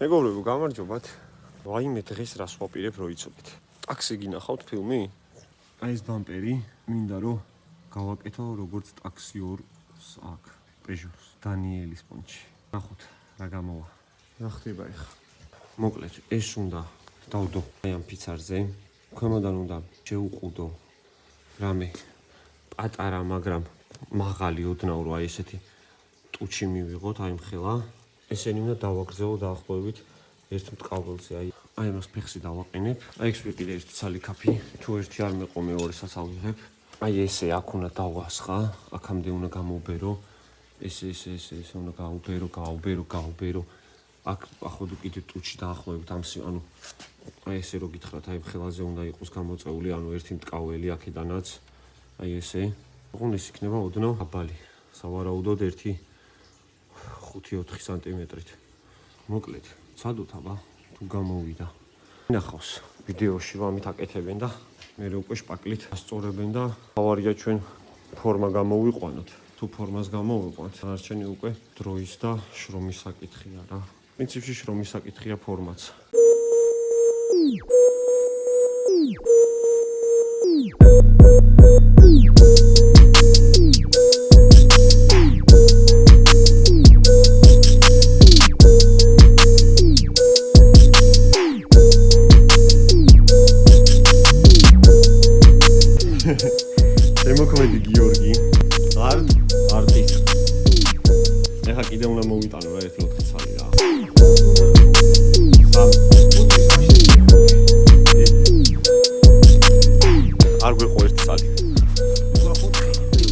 მეგობრებო, გამარჯობათ. ვაიმე დღეს რას ვაპირებ რო იცოდეთ. ტაქსი გინახავთ ფილმი? აი ეს ბამპერი, მინდა რომ გავაკეთო როგორც ტაქსიორს აქ, პეჟოს, დანიელის პონჩი. ნახოთ რა გამოვა. რა ხდება ეხლა? მოკლედ, ეს უნდა დავდო აი ამ ფიცარზე. ქვემოდან უნდა შევუყუდო რამე პატარა, მაგრამ მაღალი ოდნავ რომ აი ესეთი ტუჩი მივიღოთ, აი მხელა. ესენი უნდა დავაგრძელო დაახლოებით ერთ მტკაველზე, აი ამას ფეხში დავაყენებ. აი ეს ვიყიდე ერთი ცალიქაფი, თუ ერთი არ მეყო მეორესაც ავიღებ. აი ესე აქ უნდა დავასხა, აქამდე უნდა გამოვბერო. ესე უნდა გავუბერო. აქ ახლა კიდე ტუჩი დაახლოებით ამსი, ანუ აი ესე რო გითხრათ, აი მხელაზე უნდა იყოს გამოწეული, ანუ ერთი მტკაველი აქედანაც. აი ესე. ოღონდ ეს იქნება ოდნავ აბალი. სავარაუდოდ 1.5-4 სანტიმეტრით. მოკლედ, ცადოთ აბა, თუ გამოვიდა. ნახავს, ვიდეოში ვამით აკეთებენ და მე უკვე შპაკლით ასწორებენ და ავარია ჩვენ ფორმა გამოვიყვანოთ. თუ ფორმას გამოვიყვანთ, დანარჩენი უკვე დროის და შრომის საკითხია რა. პრინციპში შრომის საკითხია ფორმაც. კიდე უნდა მოვიტანო რა 1-4 ცალი რა. არ გვეყო 1 ცალი.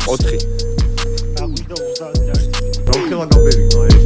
4. რა გვიდა 30 რა. რა ხელა გაბერი რა ეს.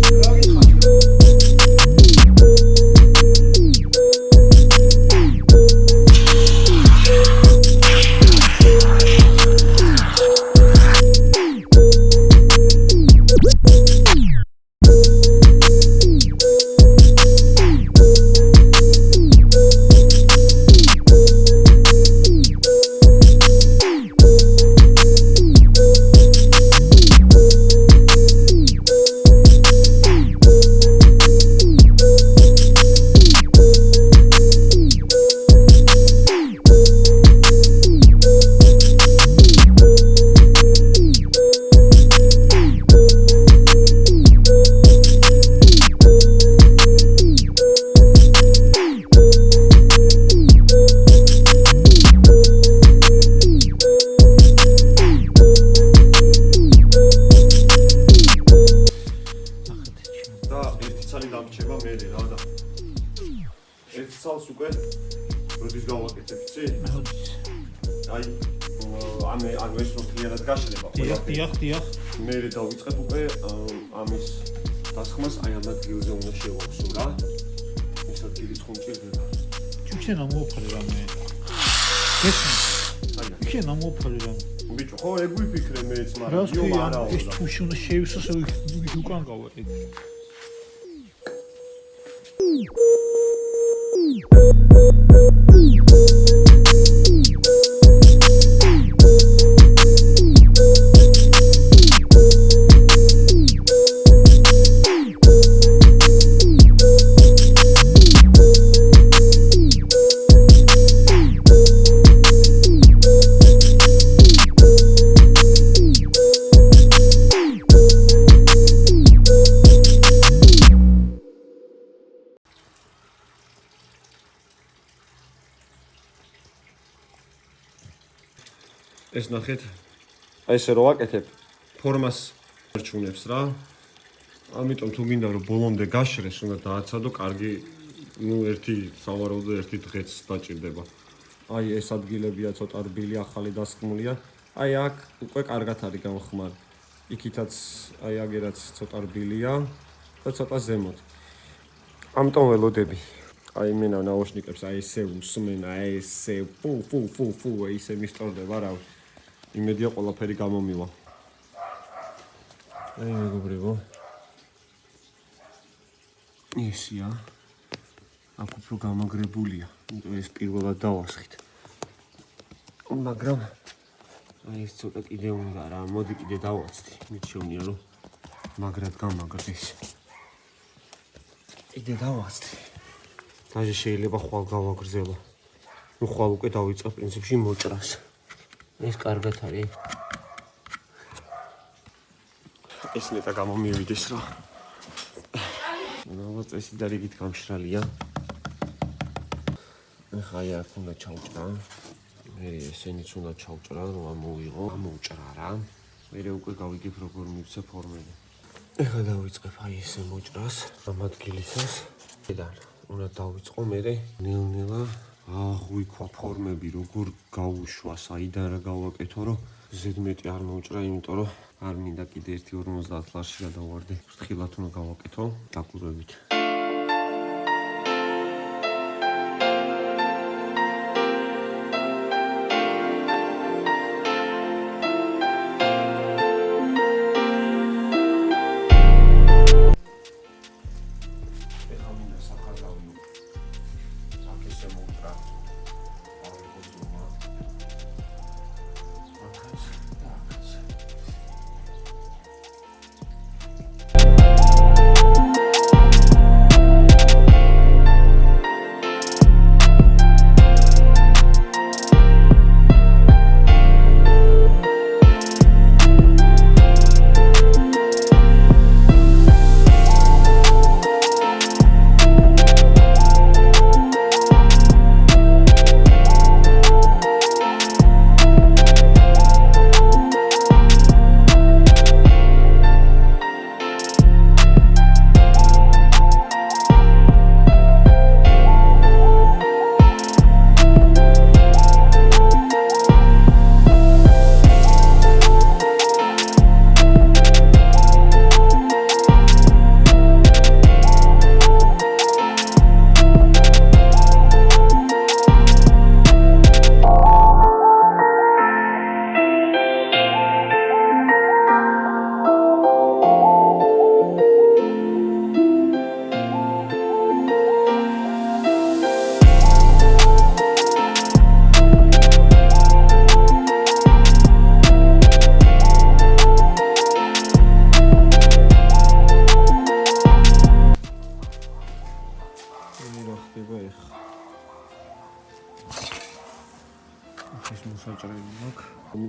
ერთ ცალს უკვე როდის გავაკეთებ, იცი? აი, ანუ ეს რომ კლიერად გაშლება ყველაფერი. დიახ. მე დავიწყებ უკვე ამის დასხმას, აი ამ ადგილზე უნდა შევავსო რა. ეს ადგილი ხომჭირდება. ჩუჩენა მოვფარე რამე. ჩუჩენა მოვფარე რამე. ბიჭო, ხო ეგ ვიფიქრე მეც, მაგრამ იო არაო. ეს ჩუჩი უნდა შევისოს უკან გავა ეგ. ეს ნახეთ, აი ესე რო ვაკეთებ, ფორმას არჩუნებს რა. ამიტომ თუ გინდა რომ ბოლომდე გაშრეს, უნდა დააცადო კარგი, ერთი სავარაუდოდ ერთი დღეც დაჭირდება. აი ეს ადგილებია ცოტა რბილი, ახალი დასხმულია. აი აქ უკვე კარგად არის გამხმარი. იქითაც აი აგერაც ცოტა რბილია და ცოტა ზემოთ. ამიტომ ველოდები. აი მენა ნაოშნიკებს აი ესე უსმენ, აი ესე ფუ, ესე მისტორდება რა. იმედია ყველაფერი გამომივა. აი მეგობრებო. ესია. აქ უფრო გამაგრებულია. იმიტომ ეს პირველად დავასხით. მაგრამ აი ეს ცოტა კიდე უნდა რა. მოდი კიდე დავაცდი. მით შევნია რომ მაგრად გამაგრდეს. კიდე დავასწრე. დაჟე შეიძლება ხვალ გავაგრძელო. ნუ ხვალ უკვე დავიწყე პრინციპში მოჭრას. ეს კარგად არის. ეს ნეტა გამომივიდეს რა. ალბათ წესი და რიგით გამშრალია. ეხლა აქ უნდა ჩავჭრა. მე ესენიც უნდა ჩავჭრა, რომ ამოვიღო, ამოვჭრა რა. მე უკვე გავიგებ როგორ მივცე ფორმები. ეხლა დავიწყებ აი ესე მოჭრას, ამ ადგილისას. და უნდა დავიწყო მე ნელ-ნელა აღვიქვა ფორმები, როგორ გავუშვა, საიდან რა გავაკეთო, რომ ზედმეტი არ მოჭრა, იმიტომ რომ არ მინდა კიდე 1.50 ლარში გადავარდე. ფრთხილად უნდა გავაკეთო დაკვირვებით.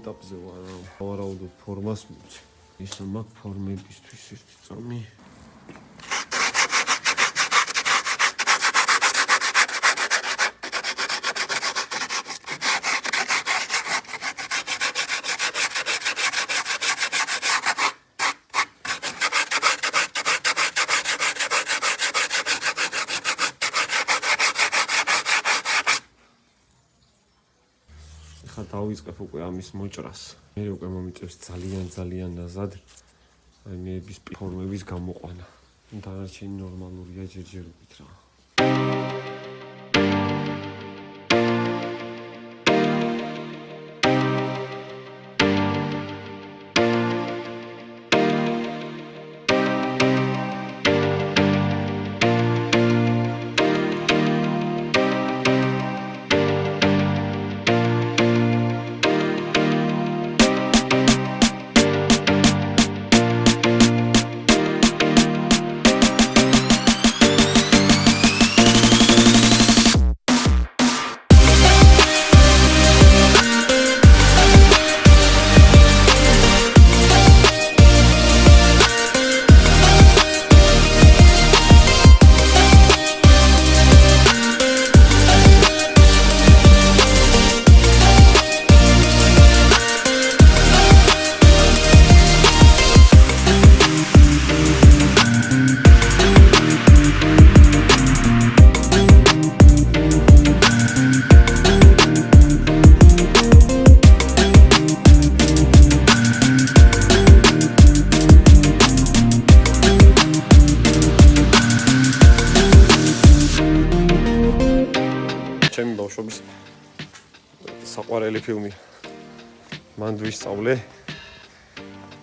ეტაპზე ვარ, ვარაუდობ ფორმას მივცე. ისა მაგ ფორმებისთვის ერთი წამი. დავიწყებ უკვე ამის მოჭრას. მე უკვე მომიწევს ძალიან ნაზად აი მეების ფორმების გამოყვანა. დანარჩენი ნორმალურია ჯერჯერობით რა. საყვარელი ფილმი. მან ვისწავლე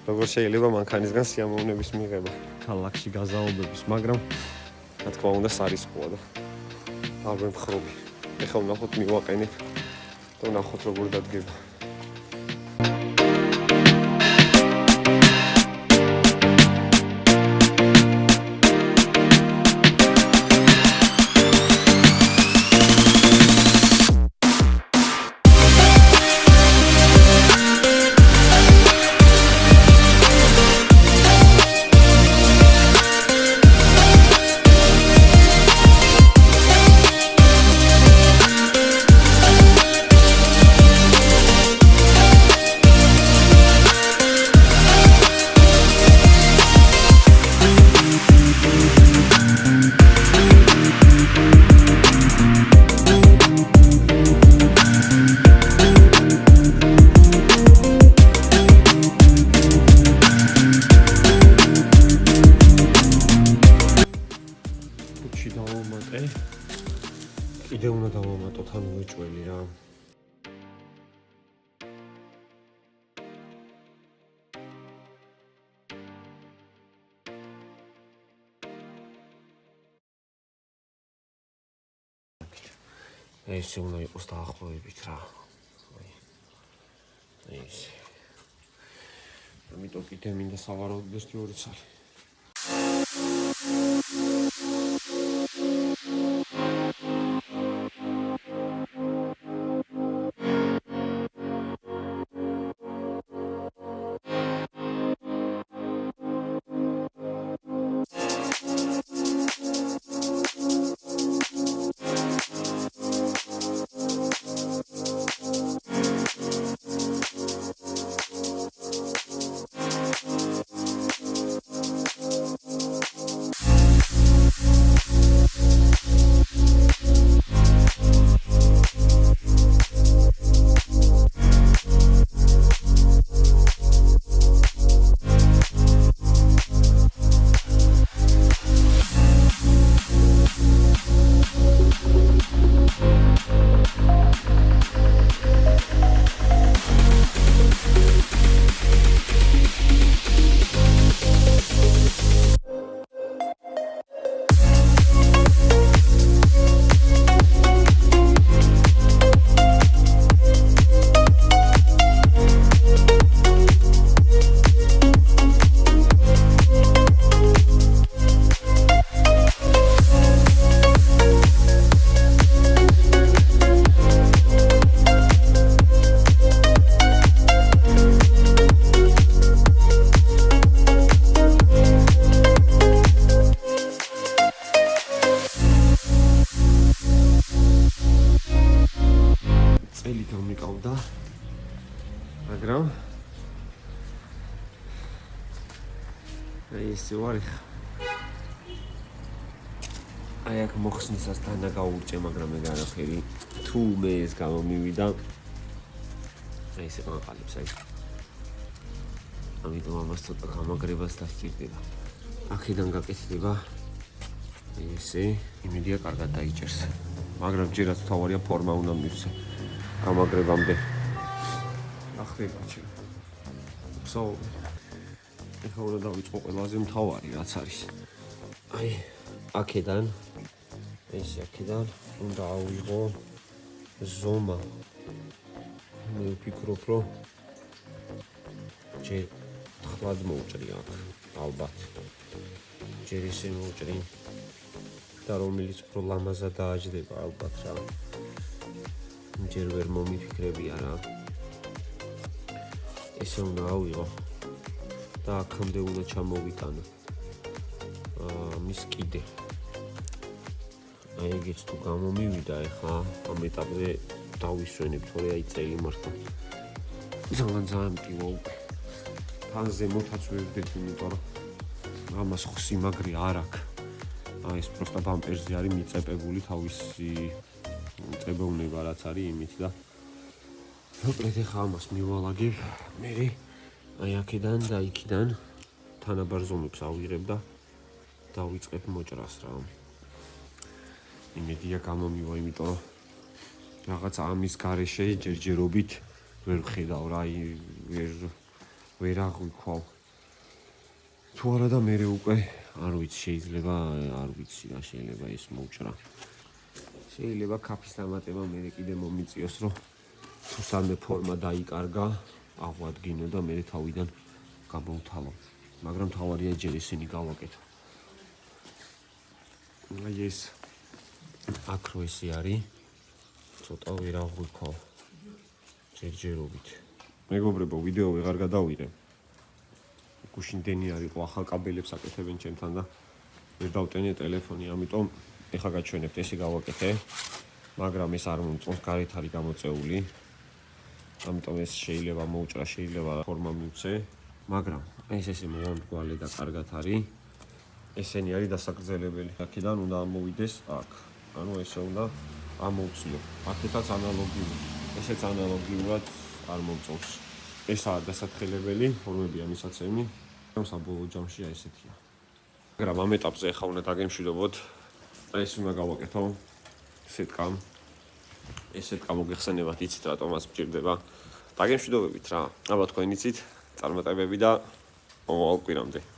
როგორ შეიძლება მანქანისგან სიამოვნების მიღება. ქალაქში გაზაობების, მაგრამ რა თქმა უნდა სარისკოა და არ ვემხრობი. ეხლა ვნახოთ მივაყენებ და ვნახოთ როგორ დადგება. გუშინ დავამატე. კიდე უნდა დავამატოთ ან უეჭველი რა. ეს უნდა იყოს დაახლოებით რა. ეს. ამიტომ კიდე მინდა სავარაუდოდ 2 წელი. მაგრამ ესე ვარ ხა. აი აქ მოხსნისას დანა გაურჭე, მაგრამ მე განახერი თუ მე ეს გამომივიდა. აი ესე მაყალებს აი. ამიტომ ამას ცოტა გამაგრებას დასჭირდება. აქედან გაკეთდება ესე, იმედია კარგად დაიჭერს. მაგრამ ჯერაც თავარია ფორმა უნდა მივცე. გამაგრებამდე. ახლა ჩი. So, ეხლა უნდა დავიწყო ყველაზე მთავარი რაც არის. აი, აქედან ეს აქედან უნდა ავიღო ზომა. მე ვფიქრობ, რომ ჯერ ახლად მოვჭრი აქ, ალბათ. ჯერ ისე მოვჭრი და რომელიც უფრო ლამაზად დააჯდება ალბათ რა. ჯერ ვერ მომიფიქრებია რა. ესე უნდა ავიღო და აქამდე უნდა ჩამოვიტანო მის კიდე. აი ეგეც თუ გამომივიდა ეხლა ამ ეტაპზე დავისვენებ, თორე აი წელი მართლა ძალიან მტივა უკვე. თან ზემოთაც ვერდეთ, იმიტომ რომ ამას ხო სიმაგრე არ აქვს. აი ეს პროსტა ბამპერზე არის მიწეპებული თავისი წებოვნება რაც არის იმით და მოკლედ ეხლა ამას მივალაგებ, მე აი აქედან და იქიდან თანაბარ ზომებს ავიღებ და დავიწყებ მოჭრას რა. იმედია გამომივა, იმიტომ რომ რაღაც ამის გარეშე ჯერჯერობით ვერ ვხედავ რა, ვერ აღვიქვა. თუ არა და მე უკვე არ ვიცი, შეიძლება არ ვიცი რა შეიძლება ეს მოჭრა. შეიძლება კაფის დამატება მე კიდე მომიწიოს, რომ თუ სამე ფორმა დაიკარგა, აღვადგინო და მე თავიდან გამოვთალო. მაგრამ თავარია ჯერ ისინი გავაკეთო. აი ეს აკრო ესე არის. ცოტა ვერ აღვიქვა ჯერჯერობით. მეგობრებო, ვიდეო ვეღარ გადავიღე. გუშინდენი არისო, ახალ კაბელებს აკეთებენ ჩემთან და ვერ დავტენე ტელეფონი, ამიტომ ეხლა გაჩვენებთ, ესე გავაკეთე. მაგრამ ეს არ მომწონს, გარეთ არის გამოწეული. ამიტომ ეს შეიძლება მოუჭრა, შეიძლება ფორმა მივცე, მაგრამ ეს ესე მომამრგვალე და კარგად არის. ესენი არის დასაგრძელებელი. აქედან უნდა ამოვიდეს აქ. ანუ ესე უნდა ამოვწიო. აქეთაც ანალოგიურად. ესეც ანალოგიურად არ მომწონს. ეს არის დასათხელებელი, ფორმებია მისაცემი. ამ საბოლოო ჯამში ესეთია. მაგრამ ამ ეტაპზე ახლა უნდა დაგემშვიდობოთ. ეს უნდა გავაკეთო სეტკამ. ეს სეტკა მოგეხსენებათ, იცით რატომ მას მჭირდება. დაგემშვიდობებით რა. აბა თქვენ იცით წარმატებები და მომავალ კვირამდე.